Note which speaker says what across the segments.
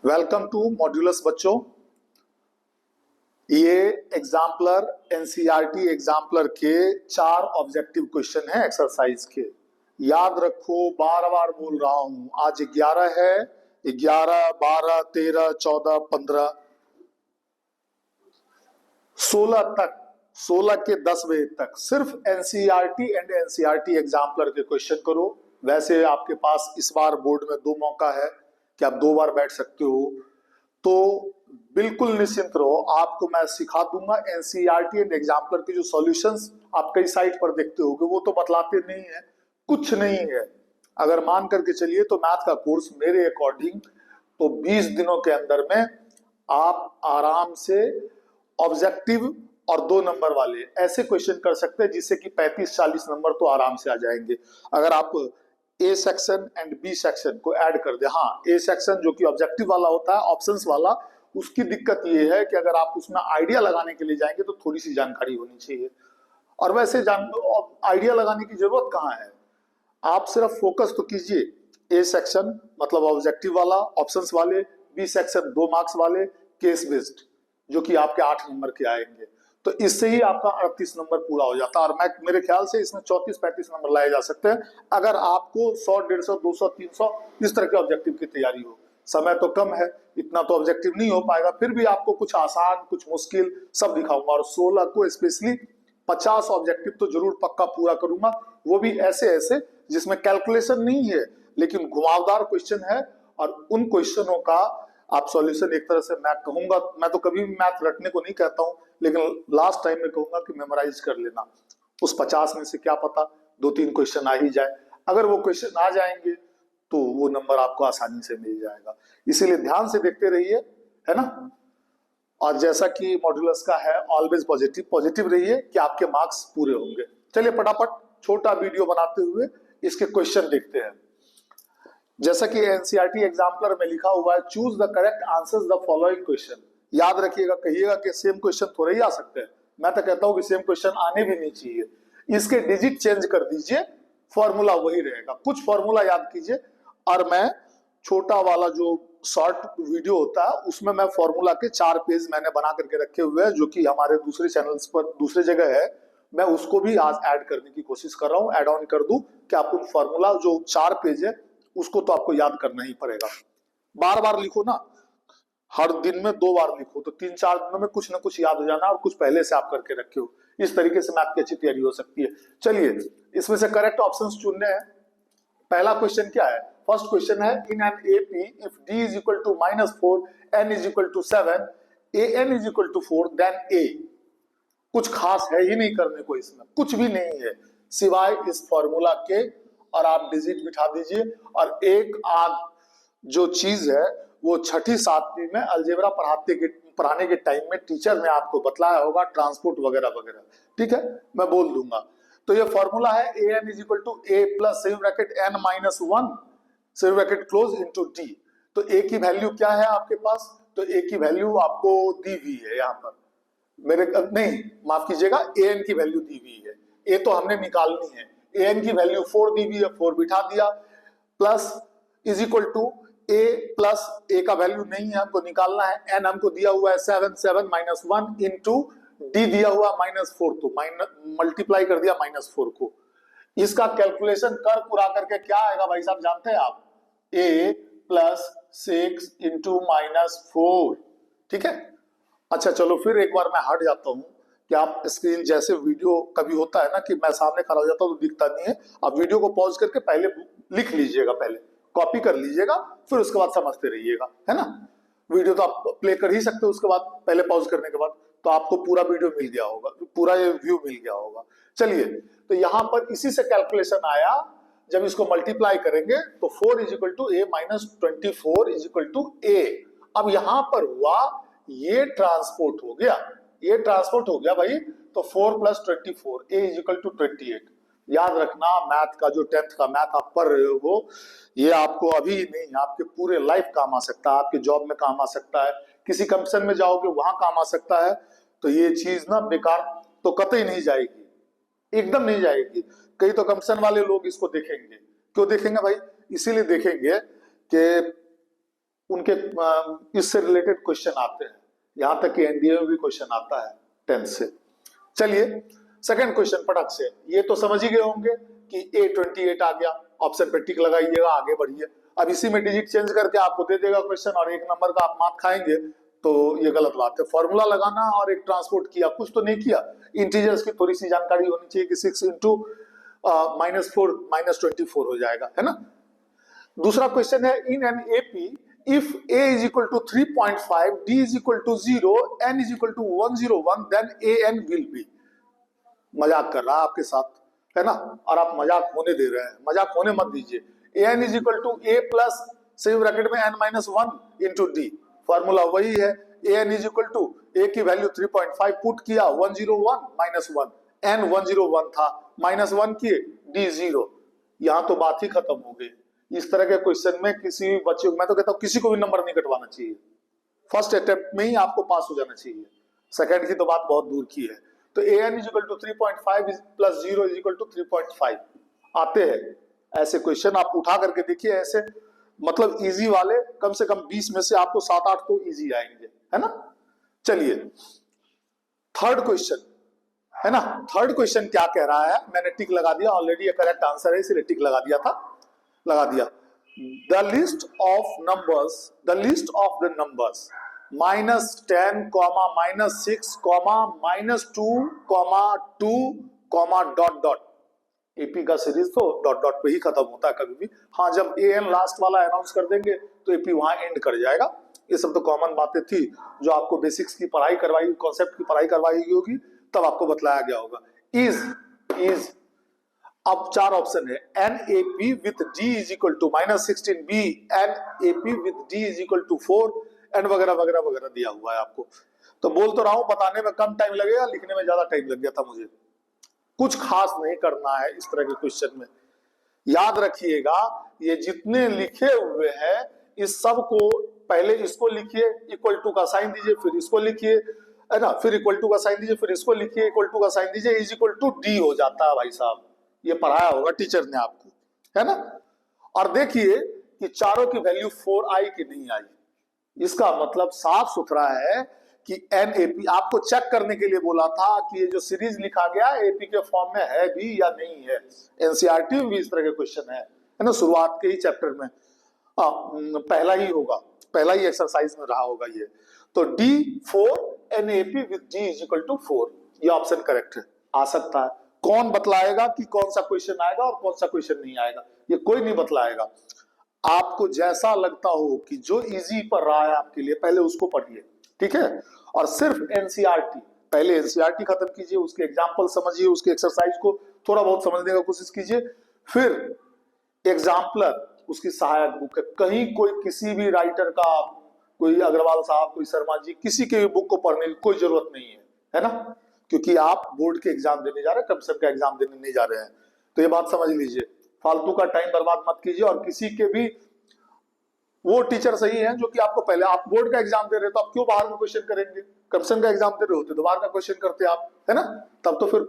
Speaker 1: Welcome to modulus बच्चों। ये exemplar NCERT exemplar के 4 ऑब्जेक्टिव क्वेश्चन हैं एक्सरसाइज के। याद रखो, बार बार बोल रहा हूं, आज 11 है, 11, 12, 13, 14, 15, 16 तक, 16 के 10 बजे तक सिर्फ एनसीईआरटी एंड एनसीईआरटी एग्जाम्पलर के क्वेश्चन करो। वैसे आपके पास इस बार बोर्ड में 2 मौका है कि आप 2 बार बैठ सकते हो, तो बिल्कुल निश्चिंत रहो, आपको मैं सिखा दूंगा। एनसीईआरटी एंड एग्जाम्पलर के जो सॉल्यूशंस आप कई साइट पर देखते होगे वो तो बतलाते नहीं है, कुछ नहीं है। अगर मान करके चलिए तो मैथ का कोर्स मेरे अकॉर्डिंग तो 20 दिनों के अंदर में आप आराम से ऑब्जेक्टिव और 2 नंबर वाले ऐसे क्वेश्चन कर सकते हैं जिससे कि 35-40 नंबर तो आराम से आ जाएंगे। अगर आप A section and B section को ऐड कर दे। हाँ, ए सेक्शन जो कि ऑब्जेक्टिव वाला होता है, ऑप्शंस वाला, उसकी दिक्कत ये है कि अगर आप उसमें आइडिया लगाने के लिए जाएंगे तो थोड़ी सी जानकारी होनी चाहिए, और वैसे आइडिया लगाने की जरूरत कहाँ है। आप सिर्फ फोकस तो कीजिए। ए सेक्शन मतलब ऑब्जेक्टिव वाला, ऑप्शंस वाले, बी सेक्शन 2 मार्क्स वाले, केस बेस्ड, जो कि आपके 8 नंबर के आएंगे। तो इससे ही आपका 38 नंबर पूरा हो जाता है, और मैं मेरे ख्याल से इसमें 34-35 नंबर लाए जा सकते हैं अगर आपको 100, 150, 200, 300 इस तरह के ऑब्जेक्टिव की तैयारी हो। समय तो कम है, इतना तो ऑब्जेक्टिव नहीं हो पाएगा, फिर भी आपको कुछ आसान, कुछ मुश्किल सब दिखाऊंगा। और 16 को स्पेशली 50 ऑब्जेक्टिव तो जरूर पक्का पूरा करूंगा, वो भी ऐसे ऐसे जिसमें कैलकुलेशन नहीं है लेकिन घुमावदार क्वेश्चन है। और उन क्वेश्चनों का आप सॉल्यूशन एक तरह से, मैं कहूंगा, मैं तो कभी भी मैथ रटने को नहीं कहता हूं, लेकिन लास्ट टाइम में कहूंगा कि मेमोराइज कर लेना। उस 50 में से क्या पता 2-3 क्वेश्चन आ ही जाए। अगर वो क्वेश्चन आ जाएंगे तो वो नंबर आपको आसानी से मिल जाएगा। इसीलिए ध्यान से देखते रहिए, है ना। और जैसा कि मॉड्यूलस का है, ऑलवेज पॉजिटिव, पॉजिटिव रहिए कि आपके मार्क्स पूरे होंगे। चलिए फटाफट छोटा वीडियो बनाते हुए इसके क्वेश्चन देखते हैं। जैसा कि एनसीईआरटी एग्जाम्पलर में लिखा हुआ है, choose the correct answers the following question. याद रखिएगा, कहिएगा कि सेम क्वेश्चन थोड़े ही आ सकते हैं। मैं तो कहता हूं कि सेम क्वेश्चन आने भी नहीं चाहिए, इसके डिजिट चेंज कर दीजिए, फॉर्मूला वही रहेगा। कुछ फॉर्मूला याद कीजिए, और मैं छोटा वाला जो शॉर्ट वीडियो होता है उसमें मैं फॉर्मूला के 4 पेज मैंने बना करके रखे हुए हैं, जो कि हमारे दूसरे चैनल्स पर दूसरे जगह है। मैं उसको भी आज ऐड करने की कोशिश कर रहा हूं, ऐड ऑन कर दूं कि आपको फॉर्मूला जो 4 पेज है उसको तो आपको याद करना ही पड़ेगा। बार बार लिखो ना, हर दिन में 2 बार लिखो, तो 3-4 दिनों में कुछ ना कुछ याद हो जाना, और कुछ पहले से आप करके रखे हो। इस तरीके से मैथ की अच्छी तैयारी हो सकती है। चलिए इसमें से करेक्ट ऑप्शंस चुनने हैं। पहला क्वेश्चन क्या है? फर्स्ट क्वेश्चन है, in an AP if d is equal to -4, n is equal to 7, a n is equal to 4, then a. कुछ खास है ही नहीं करने को, इसमें कुछ भी नहीं है सिवाय इस फॉर्मूला के, और आप डिजिट बिठा दीजिए। और एक आध जो चीज है वो 6ठी 7वीं में अलजेब्रा पढ़ाने के टाइम में टीचर ने आपको बतलाया होगा, ट्रांसपोर्ट वगैरह वगैरह, ठीक है, मैं बोल दूंगा। तो ये फॉर्मूला है, a n is equal to a plus save bracket n minus 1 save bracket close into d. तो ए की वैल्यू क्या है आपके पास? तो ए की वैल्यू आपको दी हुई है यहाँ पर, मेरे नहीं माफ कीजिएगा, ए एन की वैल्यू दी हुई है, ए तो हमने निकालनी है। ए एन की वैल्यू 4 दी हुई है, 4 बिठा दिया, plus is equal to a plus a का वैल्यू नहीं है, हमको निकालना है, एन हमको दिया हुआ है 7, 7 माइनस 1 इंटू डी दिया हुआ -4, तो मल्टीप्लाई कर दिया -4 को। इसका कैलकुलेशन कर पूरा करके क्या आएगा भाई साहब, जानते हैं आप? ए प्लस 6 इंटू -4, ठीक है। अच्छा चलो फिर एक बार मैं हट जाता हूं कि आप स्क्रीन, जैसे वीडियो कभी होता है ना कि मैं सामने खड़ा हो जाता हूं तो दिखता नहीं है, आप वीडियो को पॉज करके पहले लिख लीजिएगा, पहले कॉपी कर लीजिएगा, फिर उसके बाद समझते रहिएगा, है ना। वीडियो तो आप प्ले कर ही सकते हो उसके बाद, पहले पॉज करने के बाद, तो आपको पूरा वीडियो मिल गया होगा, पूरा ये व्यू मिल गया होगा। चलिए, तो यहां पर इसी से कैलकुलेशन आया, जब इसको मल्टीप्लाई करेंगे तो 4 is equal to a minus 24 is equal to a. अब यहां पर हुआ ये ट्रांसपोर्ट हो गया, ये ट्रांसपोर्ट हो गया भाई, तो 4 plus 24 A is equal to 28। याद रखना, मैथ का जो 10th का मैथ आप पढ़ रहे हो, ये आपको अभी नहीं, आपके पूरे लाइफ काम आ सकता है, आपके जॉब में काम आ सकता है, किसी कंपनी में जाओगे वहां काम आ सकता है। तो ये चीज ना बेकार तो कतई नहीं जाएगी, एकदम नहीं जाएगी। कई तो कंपनी वाले लोग इसको देखेंगे, क्यों देखेंगे भाई? इसीलिए देखेंगे कि उनके इससे रिलेटेड क्वेश्चन आते हैं, यहां तक कि एनडीए में भी क्वेश्चन आता है 10 से। चलिए सेकंड क्वेश्चन फटक से, ये तो समझ ही गए होंगे कि A28 आ गया, ऑप्शन पे टिक लगाइएगा, आगे बढ़िए। अब इसी में डिजिट चेंज करके आपको दे देगा क्वेश्चन और एक नंबर का आप मार्क खाएंगे, तो ये गलत बात है। फॉर्मूला लगाना और एक ट्रांसपोर्ट किया, कुछ तो नहीं किया। इंटीजर्स की थोड़ी सी जानकारी होनी चाहिए कि 6 इंटू -4 -24 हो जाएगा, है ना। दूसरा क्वेश्चन है, in an AP if a is equal to 3.5, d is equal to 0, n is equal to 101, then an will be। मजाक कर रहा है आपके साथ, है ना, और आप मजाक होने दे रहे हैं, मजाक होने मत दीजिए। an is equal to a plus same bracket में n-1 इंटू डी, फॉर्मूला वही है। an is equal to a की वैल्यू 3.5 पुट किया, 101 -1, n 101 था, -1 किए, d 0, यहां तो बात ही खत्म हो गई। इस तरह के क्वेश्चन में किसी भी बच्चे को, मैं तो कहता हूं किसी को भी नंबर नहीं कटवाना चाहिए, फर्स्ट अटेम्प्ट में ही आपको पास हो जाना चाहिए, सेकंड की तो बात बहुत दूर की है। तो an is equal to 3.5 plus 0 is equal to 3.5 आते हैं ऐसे क्वेश्चन, आप उठा करके देखिए ऐसे, मतलब इजी वाले कम से कम 20 में से आपको 7-8 तो इजी आएंगे, है ना। चलिए थर्ड क्वेश्चन, है ना। थर्ड क्वेश्चन क्या कह रहा है, मैंने टिक लगा दिया ऑलरेडी, ये करेक्ट आंसर है इसलिए टिक लगा दिया था, लगा दिया। The list of numbers -10, -6, -2, -2, AP का सीरीज तो डॉट डॉट पे ही खत्म होता है कभी भी। हाँ, जब एन लास्ट वाला अनाउंस कर देंगे तो एपी वहां एंड कर जाएगा। ये सब तो कॉमन बातें थी जो आपको बेसिक्स की पढ़ाई करवाई, कॉन्सेप्ट की पढ़ाई करवाई होगी, तब आपको बतलाया गया होगा। इज अब 4 ऑप्शन है, an A P with D is equal to -16, B an A P with D is equal to 4 and वगैरह वगैरह वगैरह दिया हुआ है आपको। तो बोल तो रहा हूं, बताने में कम टाइम लगेगा, लिखने में ज्यादा टाइम लग गया था मुझे। कुछ खास नहीं करना है इस तरह के क्वेश्चन में, याद रखिएगा ये जितने लिखे हुए हैं इस सब को पहले इसको लिखिए, इक्वल टू का साइन दीजिए, फिर इसको लिखिए, है ना, फिर इक्वल टू का साइन दीजिए, फिर इसको लिखिए, इक्वल टू का साइन दीजिए, इज इक्वल टू डी हो जाता है। भाई साहब ये पढ़ाया होगा टीचर ने आपको, है ना। और देखिए कि चारों की वैल्यू 4 आई कि नहीं आई, इसका मतलब साफ सुथरा है कि एनएपी आपको चेक करने के लिए बोला था कि ये जो सीरीज लिखा गया एपी के फॉर्म में है भी या नहीं है। एनसीईआरटी में भी इस तरह के क्वेश्चन है ना, शुरुआत के ही चैप्टर में पहला ही होगा, पहला ही एक्सरसाइज में रहा होगा ये। तो D4 NAP with D is equal to 4, ये ऑप्शन करेक्ट है, आ सकता है। कौन बतलाएगा कि कौन सा क्वेश्चन आएगा और कौन सा क्वेश्चन नहीं आएगा, ये कोई नहीं बतलाएगा। आपको जैसा लगता हो कि जो इजी पर रहा है आपके लिए, पहले उसको पढ़िए, ठीक है। और सिर्फ एनसीईआरटी, पहले एनसीईआरटी खत्म कीजिए, उसके एग्जाम्पल समझिए, उसके एक्सरसाइज को थोड़ा बहुत समझने का कोशिश कीजिए, फिर एग्जाम्पलर उसकी सहायक बुक है, कहीं कोई किसी भी राइटर का, कोई अग्रवाल साहब, कोई शर्मा जी, किसी के भी बुक को पढ़ने की कोई जरूरत नहीं है ना, क्योंकि आप बोर्ड के एग्जाम देने जा रहे हैं, कमीशन का एग्जाम देने नहीं जा रहे हैं। तो ये बात समझ लीजिए, फालतू का टाइम बर्बाद मत कीजिए। और किसी के भी, वो टीचर सही है जो कि आपको पहले, आप बोर्ड का एग्जाम दे रहे हो तो आप क्यों बाहर में क्वेश्चन करेंगे, कमीशन का एग्जाम दे रहे होते तो बाहर का क्वेश्चन करते आप, है ना। तब तो फिर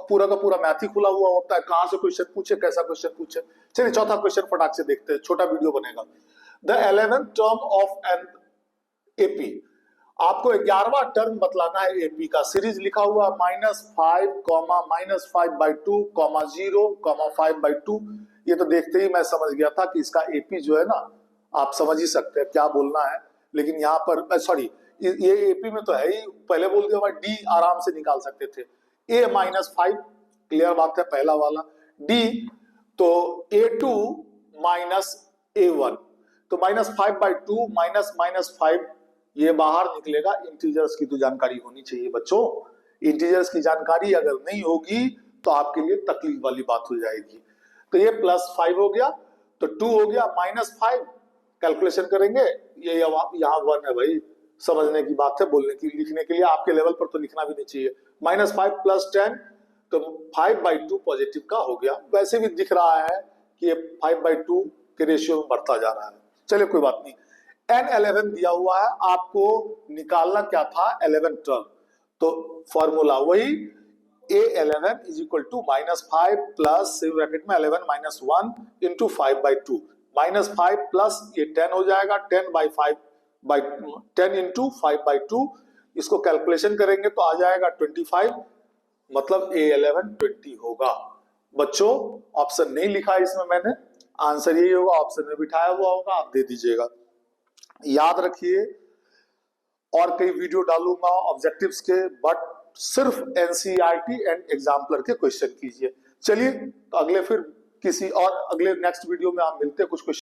Speaker 1: पूरा का पूरा मैथ ही खुला हुआ होता है, कहां से क्वेश्चन पूछे, कैसा क्वेश्चन पूछे। चलिए चौथा क्वेश्चन फटाक से देखते हैं, छोटा वीडियो बनेगा। The 11th term of an AP, आपको 11वां टर्म बतलाना है एपी का। सीरीज लिखा हुआ -5, -5/2, -0, -5/2। ये तो देखते ही मैं समझ गया था कि इसका एपी जो है ना, आप समझ ही सकते हैं क्या बोलना है, लेकिन यहाँ पर सॉरी, ये एपी में तो है ही, पहले बोल दिया, डी आराम से निकाल सकते थे। a -5 क्लियर बात है, पहला वाला। डी तो a2 -a1, तो -5/2 -5 ये बाहर निकलेगा। इंटीजर्स की तो जानकारी होनी चाहिए बच्चों, इंटीजर्स की जानकारी अगर नहीं होगी तो आपके लिए तकलीफ वाली बात हो जाएगी। तो ये +5 हो गया, तो 2 हो गया, -5 कैलकुलेशन करेंगे, ये यहाँ 1 है भाई, समझने की बात है, बोलने की, लिखने के लिए आपके लेवल पर तो लिखना भी नहीं चाहिए। -5 + 10, तो 5/2 पॉजिटिव का हो गया। वैसे भी दिख रहा है कि ये 5/2 के रेशियो में बढ़ता जा रहा है, चलिए कोई बात नहीं। N11 दिया हुआ है, आपको निकालना क्या था, 11 टर्म, तो फॉर्मूला वही, A11 = -5 प्लस 11 - 1 × 5/2, -5 प्लस ये 10 हो जाएगा, 10 इंटू 5/2, इसको कैलकुलेशन करेंगे तो आ जाएगा 25, मतलब A11 20 होगा। बच्चों ऑप्शन नहीं लिखा है इसमें मैंने, आंसर यही होगा, ऑप्शन में बिठाया हुआ होगा, आप दे दीजिएगा। याद रखिए और कई वीडियो डालूंगा ऑब्जेक्टिव्स के, बट सिर्फ एनसीईआरटी एंड एग्जाम्पलर के क्वेश्चन कीजिए। चलिए तो अगले फिर किसी और अगले नेक्स्ट वीडियो में आप मिलते हैं कुछ क्वेश्चन